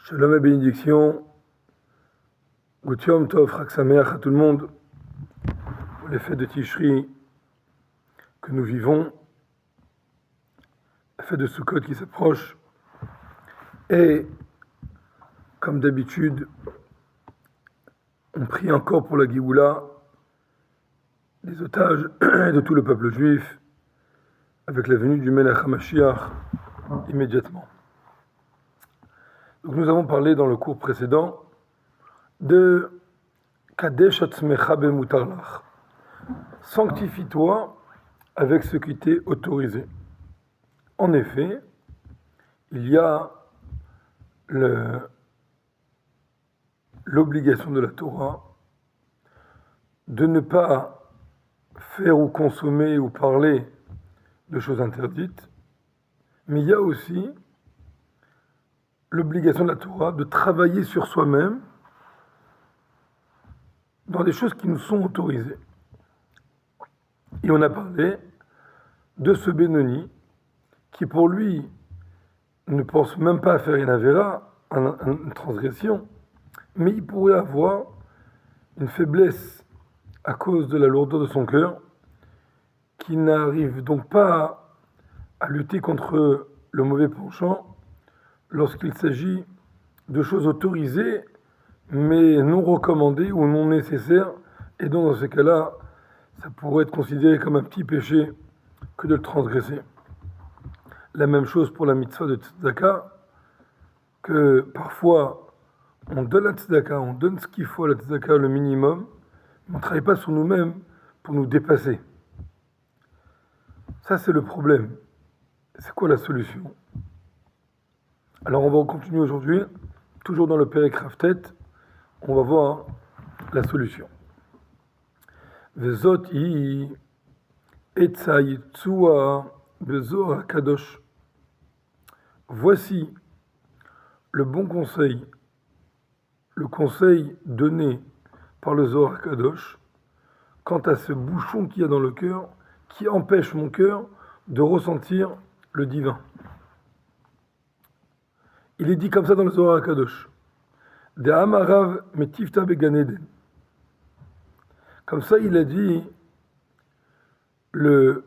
Shalom et bénédiction, Gutiom Tov, Chag Sameach à tout le monde, pour les fêtes de Tishri que nous vivons, la fête de Sukkot qui s'approche, et comme d'habitude, on prie encore pour la Géoula, des otages et de tout le peuple juif, avec la venue du Melech HaMashiach immédiatement. Donc nous avons parlé dans le cours précédent de Kadesh Atzmecha Bemutar Lach. Sanctifie-toi avec ce qui t'est autorisé. En effet, il y a l'obligation de la Torah de ne pas faire ou consommer ou parler de choses interdites, mais il y a aussi l'obligation de la Torah de travailler sur soi-même dans des choses qui nous sont autorisées. Et on a parlé de ce Benoni qui pour lui ne pense même pas à faire une avéra, une transgression, mais il pourrait avoir une faiblesse à cause de la lourdeur de son cœur, qui n'arrive donc pas à lutter contre le mauvais penchant lorsqu'il s'agit de choses autorisées, mais non recommandées ou non nécessaires, et donc dans ce cas-là, ça pourrait être considéré comme un petit péché que de le transgresser. La même chose pour la mitzvah de tzedaka, que parfois on donne la tzedaka, on donne ce qu'il faut à la tzedaka, le minimum, mais on ne travaille pas sur nous-mêmes pour nous dépasser. Ça, c'est le problème. C'est quoi la solution? Alors, on va continuer aujourd'hui, toujours dans le Perek Raftet, on va voir la solution. Vezot hi etza yitzua bezohar kadosh. Voici le bon conseil, le conseil donné par le Zohar Kadosh quant à ce bouchon qu'il y a dans le cœur qui empêche mon cœur de ressentir le divin. Il est dit comme ça dans le Zohar Kadosh. De Amarav metifta began Eden. Comme ça, il a dit le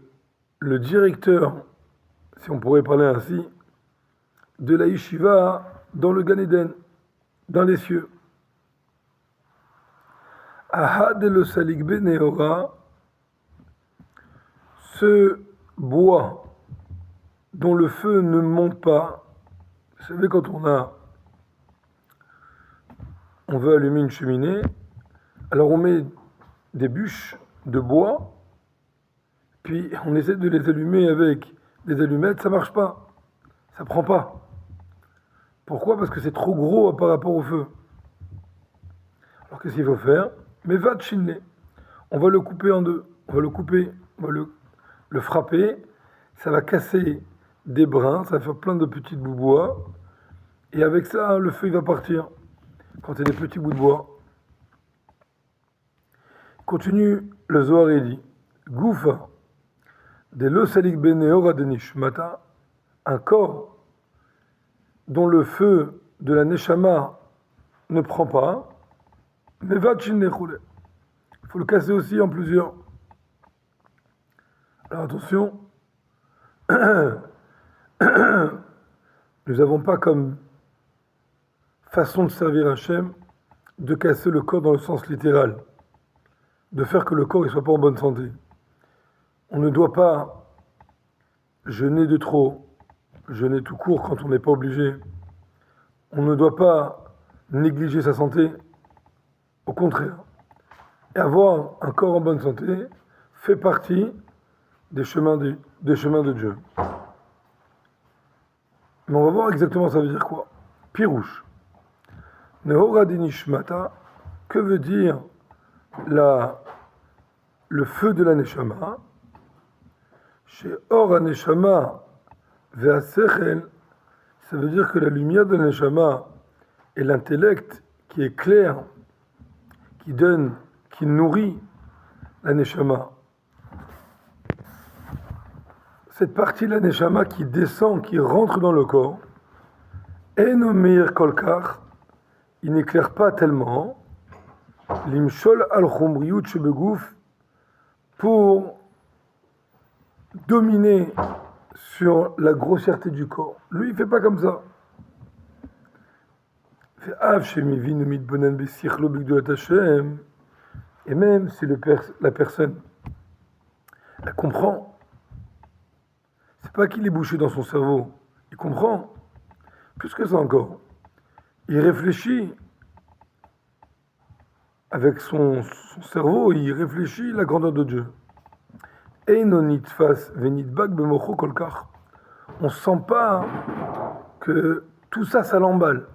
directeur, si on pourrait parler ainsi, de la yeshiva dans le Gan Eden, dans les cieux. Ahad le salik beneora, ce bois dont le feu ne monte pas. Vous savez, quand on veut allumer une cheminée, alors on met des bûches de bois, puis on essaie de les allumer avec des allumettes, ça marche pas, ça prend pas. Pourquoi? Parce que c'est trop gros par rapport au feu. Alors qu'est-ce qu'il faut faire? Mais va de chinler. On va le couper en deux. On va le couper, on va le frapper. Ça va casser des brins, ça va faire plein de petits bouts de bois. Et avec ça, le feu il va partir. Quand il y a des petits bouts de bois. Continue le Zohar et dit Goufa de l'osalik beneora de nishmata, un corps dont le feu de la neshama ne prend pas, mais va tchinechule. Il faut le casser aussi en plusieurs. Alors attention, nous n'avons pas comme façon de servir Hachem de casser le corps dans le sens littéral, de faire que le corps ne soit pas en bonne santé. On ne doit pas jeûner de trop, jeûner tout court quand on n'est pas obligé. On ne doit pas négliger sa santé, au contraire. Et avoir un corps en bonne santé fait partie des chemins de Dieu. Mais on va voir exactement ça veut dire quoi. Pirouche. Nehora dinishmata, que veut dire le feu de la neshama? Chez Or Neshama ve'asechel, ça veut dire que la lumière de la neshama et l'intellect qui est clair, qui nourrit la neshama. Cette partie de la neshama qui descend, qui rentre dans le corps, Eno meir kolkar, il n'éclaire pas tellement, l'imshol al-khumriyut shebegouf, pour dominer sur la grossièreté du corps. Lui, il ne fait pas comme ça. Et même si la personne elle comprend, c'est pas qu'il est bouché dans son cerveau, il comprend. Plus que ça encore, il réfléchit avec son cerveau, il réfléchit la grandeur de Dieu. On ne sent pas que tout ça, ça l'emballe.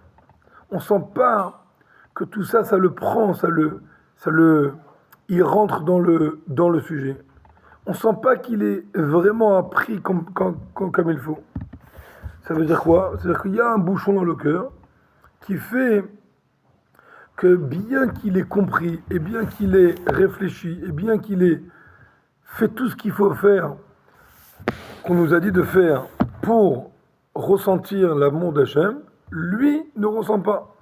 On ne sent pas que tout ça, ça le prend, il rentre dans le sujet. On ne sent pas qu'il est vraiment appris comme il faut. Ça veut dire quoi? C'est-à-dire qu'il y a un bouchon dans le cœur qui fait que bien qu'il ait compris, et bien qu'il ait réfléchi, et bien qu'il ait fait tout ce qu'il faut faire, qu'on nous a dit de faire pour ressentir l'amour d'Hachem, lui ne ressent pas.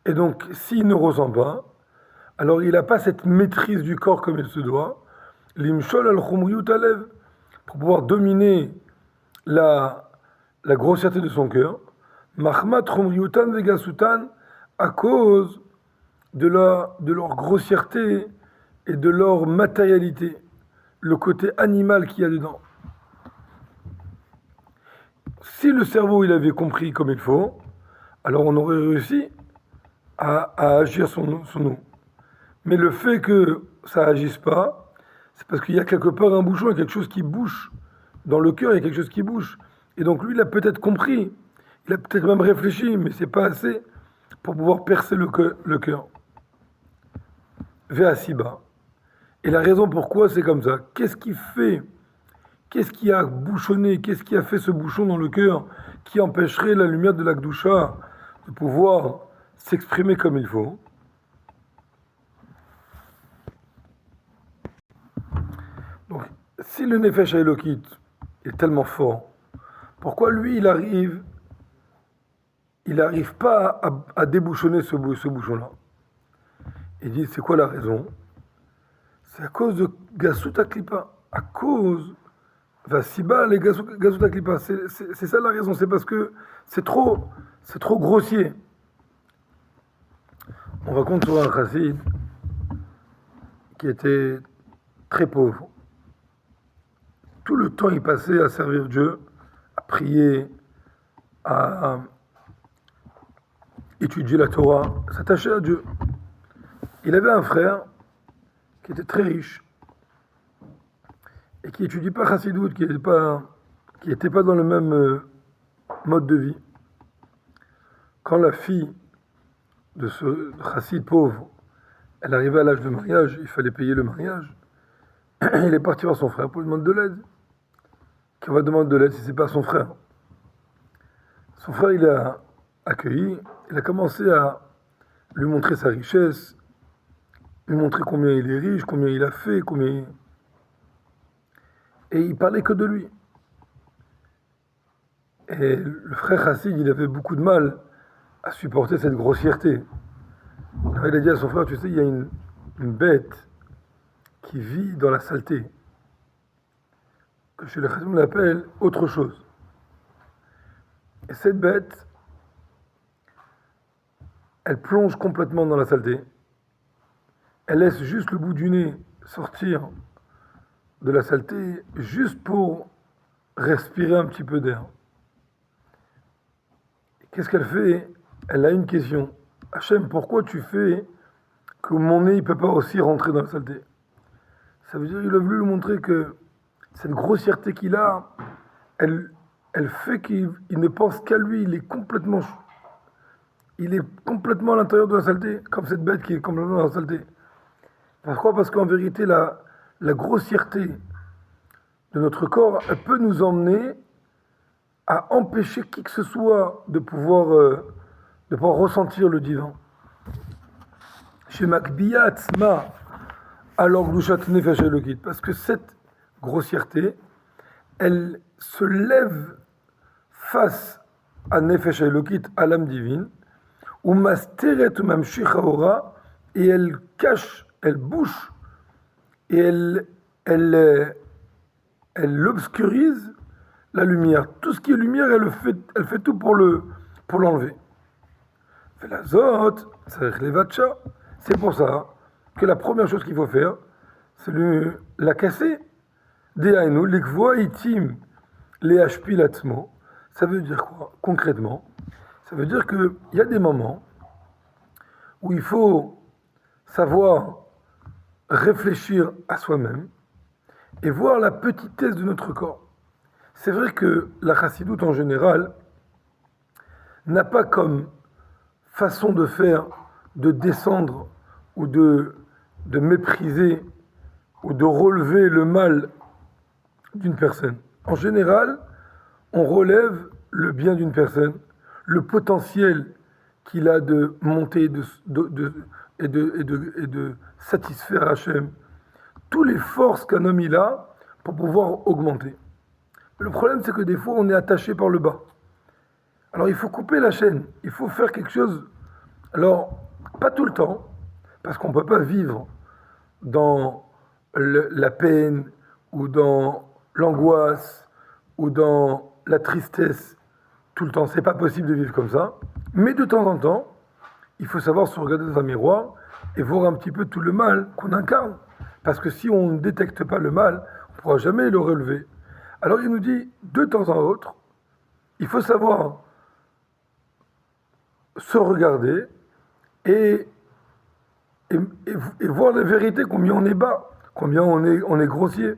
Et donc, s'il ne ressent pas, alors il n'a pas cette maîtrise du corps comme il se doit, l'imshol al-khumriyut alev, pour pouvoir dominer la grossièreté de son cœur, mahmat khumriyutan vegasutan, à cause de leur grossièreté et de leur matérialité, le côté animal qu'il y a dedans. Si le cerveau il avait compris comme il faut, alors on aurait réussi à agir sur nous. Mais le fait que ça agisse pas, c'est parce qu'il y a quelque part un bouchon, il y a quelque chose qui bouche. Dans le cœur, il y a quelque chose qui bouge. Et donc lui, il a peut-être compris, il a peut-être même réfléchi, mais c'est pas assez pour pouvoir percer le cœur. Véasiba. Et la raison pourquoi c'est comme ça, qu'est-ce qui a bouchonné, qu'est-ce qui a fait ce bouchon dans le cœur qui empêcherait la lumière de la Gdusha de pouvoir s'exprimer comme il faut? Donc, si le Nefesh Elokit est tellement fort, pourquoi lui, il n'arrive pas à débouchonner ce bouchon-là? Il dit, c'est quoi la raison? C'est à cause de Gasut Aklipa, à cause Vasiba les Gasut Aklipa. C'est ça la raison, c'est parce que c'est trop grossier. On raconte sur un chassid qui était très pauvre. Tout le temps, il passait à servir Dieu, à prier, à étudier la Torah, à s'attacher à Dieu. Il avait un frère qui était très riche et qui n'étudie pas Chassidoute, qui n'était pas dans le même mode de vie. Quand la fille de ce chassid pauvre, elle arrivait à l'âge de mariage, il fallait payer le mariage, il est parti voir son frère pour lui demander de l'aide. Qui va demander de l'aide si ce n'est pas son frère? Son frère, il a accueilli, il a commencé à lui montrer sa richesse, lui montrer combien il est riche, combien il a fait, Et il parlait que de lui. Et le frère Chassid, il avait beaucoup de mal à supporter cette grossièreté. Alors il a dit à son frère, tu sais, il y a une bête qui vit dans la saleté, que chez le Chassid on appelle autre chose. Et cette bête, elle plonge complètement dans la saleté. Elle laisse juste le bout du nez sortir de la saleté, juste pour respirer un petit peu d'air. Qu'est-ce qu'elle fait? Elle a une question. Hachem, pourquoi tu fais que mon nez ne peut pas aussi rentrer dans la saleté? Ça veut dire qu'il a voulu lui montrer que cette grossièreté qu'il a, elle fait qu'il ne pense qu'à lui, il est complètement à l'intérieur de la saleté, comme cette bête qui est complètement dans la saleté. Pourquoi? Parce qu'en vérité, la grossièreté de notre corps, elle peut nous emmener à empêcher qui que ce soit de pouvoir ressentir le divin. Chez Makbiyat Ma, alors Gdushat Nefesh Elokit, parce que cette grossièreté, elle se lève face à Nefesh Elokit, à l'âme divine, ou Masteret ou Mamshicha Ora, et elle cache, elle bouche, et elle obscurise la lumière. Tout ce qui est lumière, elle fait tout pour l'enlever. La zot, c'est pour ça que la première chose qu'il faut faire, c'est la casser. Dehainu, l'ikvoa itim, les hashpilatmo. Ça veut dire quoi concrètement? Ça veut dire qu'il y a des moments où il faut savoir réfléchir à soi-même et voir la petitesse de notre corps. C'est vrai que la chassidoute en général n'a pas comme façon de faire de descendre ou de mépriser ou de relever le mal d'une personne. En général, on relève le bien d'une personne, le potentiel qu'il a de monter et de satisfaire Hachem, toutes les forces qu'un homme il a pour pouvoir augmenter. Le problème, c'est que des fois, on est attaché par le bas. Alors, il faut couper la chaîne, il faut faire quelque chose. Alors, pas tout le temps, parce qu'on ne peut pas vivre dans la peine ou dans l'angoisse ou dans la tristesse tout le temps. C'est pas possible de vivre comme ça. Mais de temps en temps, il faut savoir se regarder dans un miroir et voir un petit peu tout le mal qu'on incarne. Parce que si on ne détecte pas le mal, on ne pourra jamais le relever. Alors il nous dit, de temps en autre, il faut savoir se regarder et voir la vérité, combien on est bas, combien on est grossier.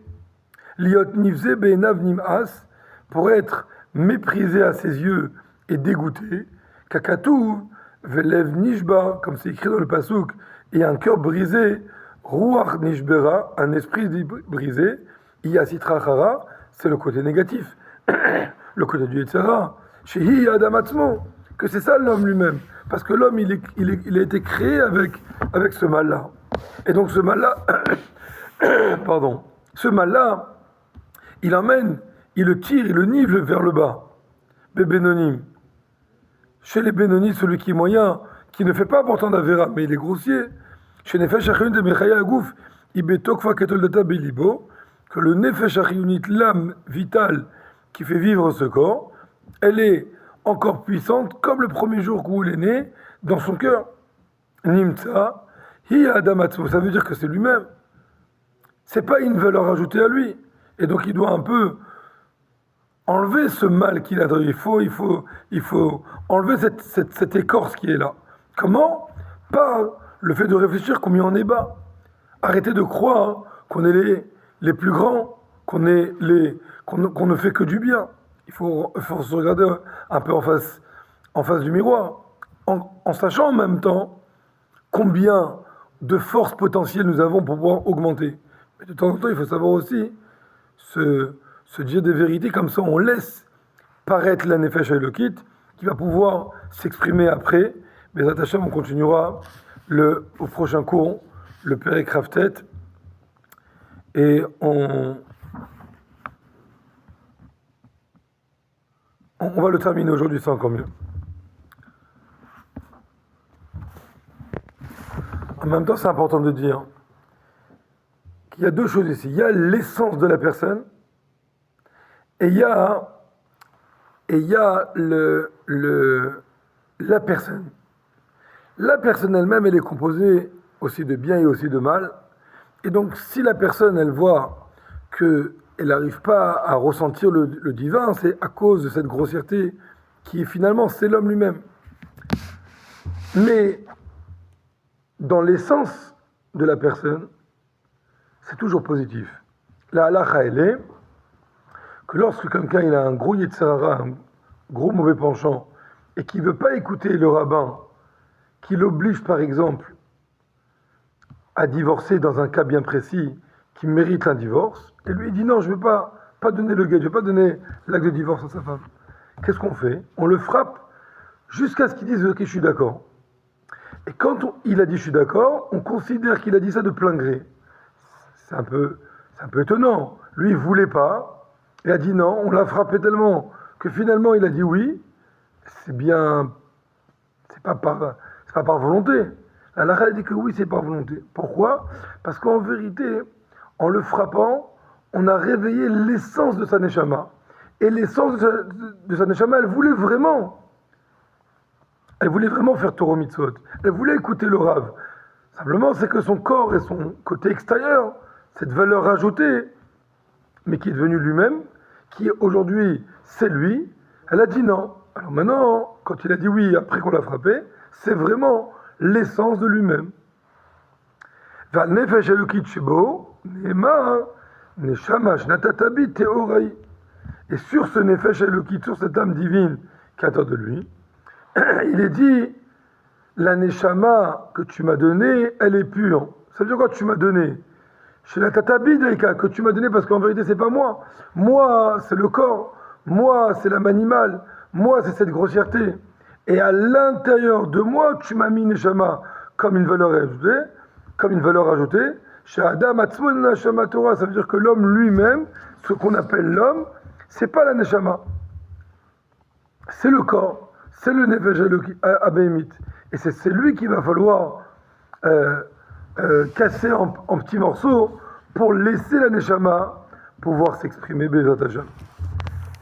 Liot nivze be'enav nim'as, pour être méprisé à ses yeux et dégoûté, kakatou velev nishba, comme c'est écrit dans le pasouk, et un cœur brisé, ruach nishbera, un esprit brisé, iyasitra chara, c'est le côté négatif, le côté du Yetzera, shehi adam atzmo, que c'est ça l'homme lui-même, parce que l'homme il a été créé avec ce mal-là, et donc ce mal-là, pardon, ce mal-là, il emmène, il le tire, il le nivelle vers le bas. Bénonim. Chez les Bénonis, celui qui est moyen, qui ne fait pas pourtant d'Avera, mais il est grossier. Chez Nefesh Achiyunit de Mechaya Agouf, Ibetokfa Ketol Data Bilibo, que le Nefesh Achiyunit, l'âme vitale qui fait vivre ce corps, elle est encore puissante, comme le premier jour où il est né, dans son cœur. Nimtsa, Hi Adamatsu, ça veut dire que c'est lui-même. C'est pas une valeur ajoutée à lui. Et donc il doit un peu enlever ce mal qu'il a. Il faut enlever cette écorce qui est là. Comment? Par le fait de réfléchir combien on est bas. Arrêtez de croire qu'on est les plus grands, qu'on ne fait que du bien. Il faut se regarder un peu en face du miroir, en sachant en même temps combien de forces potentielles nous avons pour pouvoir augmenter. Mais de temps en temps, il faut savoir aussi se dire des vérités, comme ça on laisse paraître la Nefesh Elokit, qui va pouvoir s'exprimer après. Mais attachés, on continuera au prochain cours, le Perek Raftet, et on va le terminer aujourd'hui, c'est encore mieux. En même temps, c'est important de dire qu'il y a deux choses ici. Il y a l'essence de la personne et il y a la personne. La personne elle-même, elle est composée aussi de bien et aussi de mal. Et donc, si la personne, elle voit qu'elle n'arrive pas à ressentir le divin, c'est à cause de cette grossièreté qui, finalement, c'est l'homme lui-même. Mais, dans l'essence de la personne, c'est toujours positif. La halakha, elle est que lorsque quelqu'un il a un gros Yetzirara, un gros mauvais penchant, et qui ne veut pas écouter le rabbin, qui l'oblige par exemple à divorcer dans un cas bien précis, qui mérite un divorce, et lui il dit non, je ne vais pas donner le guet, je ne vais pas donner l'acte de divorce à sa femme. Qu'est-ce qu'on fait? On le frappe jusqu'à ce qu'il dise ok, je suis d'accord. Et quand il a dit je suis d'accord, on considère qu'il a dit ça de plein gré. C'est un peu étonnant. Lui, il ne voulait pas. Il a dit non, on l'a frappé tellement que finalement il a dit oui, c'est pas par volonté. La halakha dit que oui, c'est par volonté. Pourquoi? Parce qu'en vérité, en le frappant, on a réveillé l'essence de sa neshama. Et l'essence de sa neshama, elle voulait vraiment faire Torah Mitzvot. Elle voulait écouter le Rav. Simplement, c'est que son corps et son côté extérieur, cette valeur ajoutée, mais qui est devenu lui-même, qui aujourd'hui, c'est lui, elle a dit non. Alors maintenant, quand il a dit oui, après qu'on l'a frappé, c'est vraiment l'essence de lui-même. Val nefesh elokit shebo, neema, neshama shnatatabi teorai. Et sur ce nefesh elokit, sur cette âme divine qui attend de lui, il est dit, la neshama que tu m'as donnée, elle est pure. Ça veut dire quoi tu m'as donné? Chez la tatabi d'Aïka, que tu m'as donné parce qu'en vérité c'est pas moi. Moi c'est le corps, moi c'est l'âme animale, moi c'est cette grossièreté. Et à l'intérieur de moi tu m'as mis neshama comme une valeur ajoutée, Chez Adam Atzmon Neshama Torah, ça veut dire que l'homme lui-même, ce qu'on appelle l'homme, c'est pas la neshama, c'est le corps, c'est le nefesh abémit. Et c'est lui qu'il va falloir casser en petits morceaux pour laisser la neshama pouvoir s'exprimer Bezat Hashem.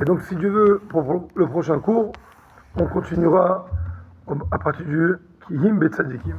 Et donc, si Dieu veut, pour le prochain cours, on continuera à partir du Kihim Betzadikim.